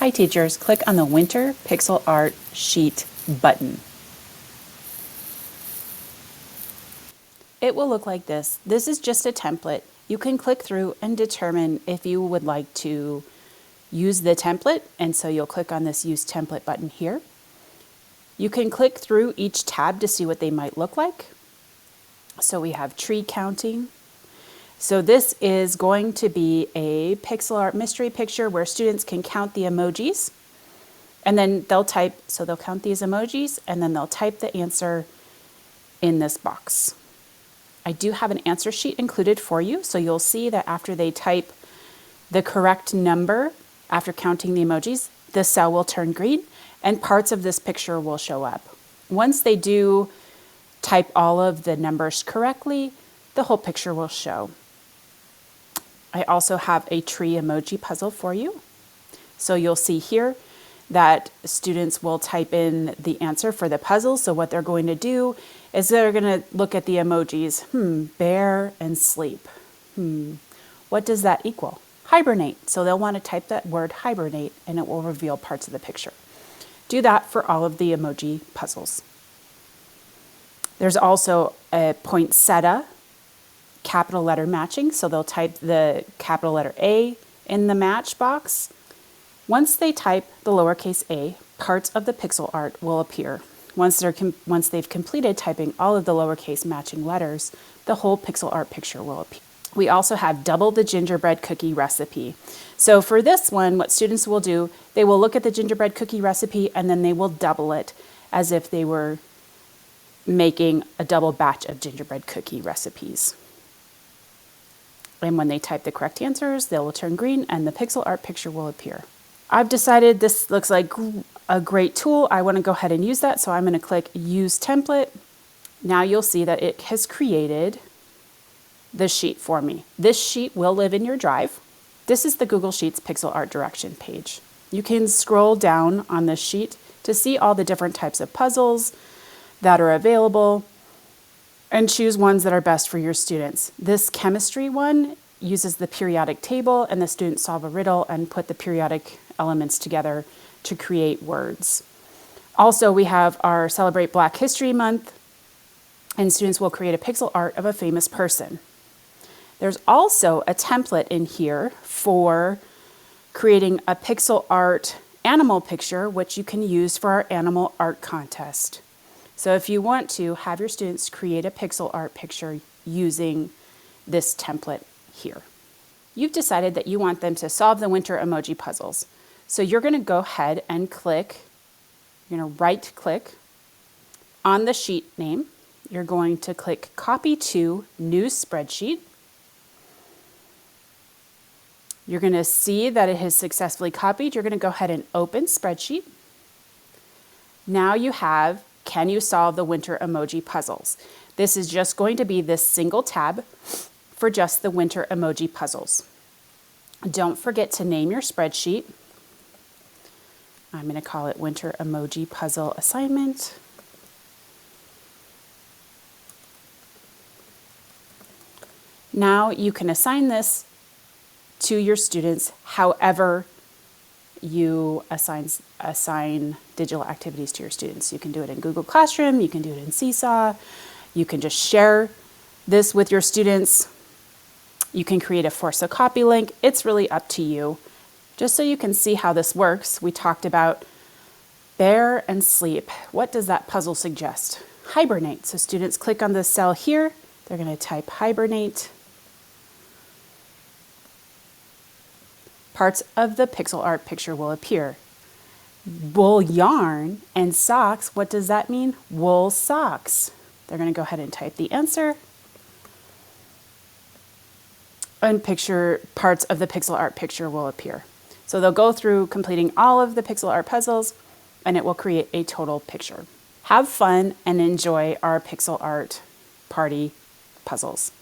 Hi teachers, click on the Winter Pixel Art Sheet button. It will look like this. This is just a template. You can click through and determine if you would like to use the template, and so you'll click on this Use Template button here. You can click through each tab to see what they might look like. So we have tree counting. So this is going to be a pixel art mystery picture where students can count the emojis, and then they'll type, so they'll count these emojis and then they'll type the answer in this box. I do have an answer sheet included for you, so you'll see that after they type the correct number after counting the emojis, the cell will turn green and parts of this picture will show up. Once they do type all of the numbers correctly, the whole picture will show. I also have a tree emoji puzzle for you. So you'll see here that students will type in the answer for the puzzle. So what they're going to do is they're going to look at the emojis, bear and sleep. What does that equal? Hibernate. So they'll want to type that word hibernate and it will reveal parts of the picture. Do that for all of the emoji puzzles. There's also a poinsettia capital letter matching, so they'll type the capital letter A in the match box. Once they type the lowercase a, parts of the pixel art will appear. Once they've completed typing all of the lowercase matching letters, the whole pixel art picture will appear. We also have double the gingerbread cookie recipe. So for this one, what students will do, they will look at the gingerbread cookie recipe and then they will double it as if they were making a double batch of gingerbread cookie recipes. And when they type the correct answers, they will turn green and the pixel art picture will appear. I've decided this looks like a great tool. I want to go ahead and use that. So I'm going to click Use Template. Now you'll see that it has created the sheet for me. This sheet will live in your drive. This is the Google Sheets pixel art direction page. You can scroll down on this sheet to see all the different types of puzzles that are available and choose ones that are best for your students. This chemistry one uses the periodic table and the students solve a riddle and put the periodic elements together to create words. Also, we have our Celebrate Black History Month and students will create a pixel art of a famous person. There's also a template in here for creating a pixel art animal picture, which you can use for our animal art contest. So if you want to have your students create a pixel art picture using this template here. You've decided that you want them to solve the winter emoji puzzles. So you're going to go ahead and click, you're going to right click on the sheet name. You're going to click Copy to New Spreadsheet. You're going to see that it has successfully copied. You're going to go ahead and open Spreadsheet. Now you have Can you solve the winter emoji puzzles? This is just going to be this single tab for just the winter emoji puzzles. Don't forget to name your spreadsheet. I'm going to call it Winter Emoji Puzzle Assignment. Now you can assign this to your students however you assign digital activities to your students. You can do it in Google Classroom, you can do it in Seesaw, you can just share this with your students. You can create a force a copy link. It's really up to you. Just so you can see how this works, we talked about bear and sleep. What does that puzzle suggest? Hibernate. So students click on the cell here. They're going to type hibernate. Parts of the pixel art picture will appear. Wool yarn and socks, what does that mean? Wool socks. They're going to go ahead and type the answer. And parts of the pixel art picture will appear. So they'll go through completing all of the pixel art puzzles and it will create a total picture. Have fun and enjoy our pixel art party puzzles.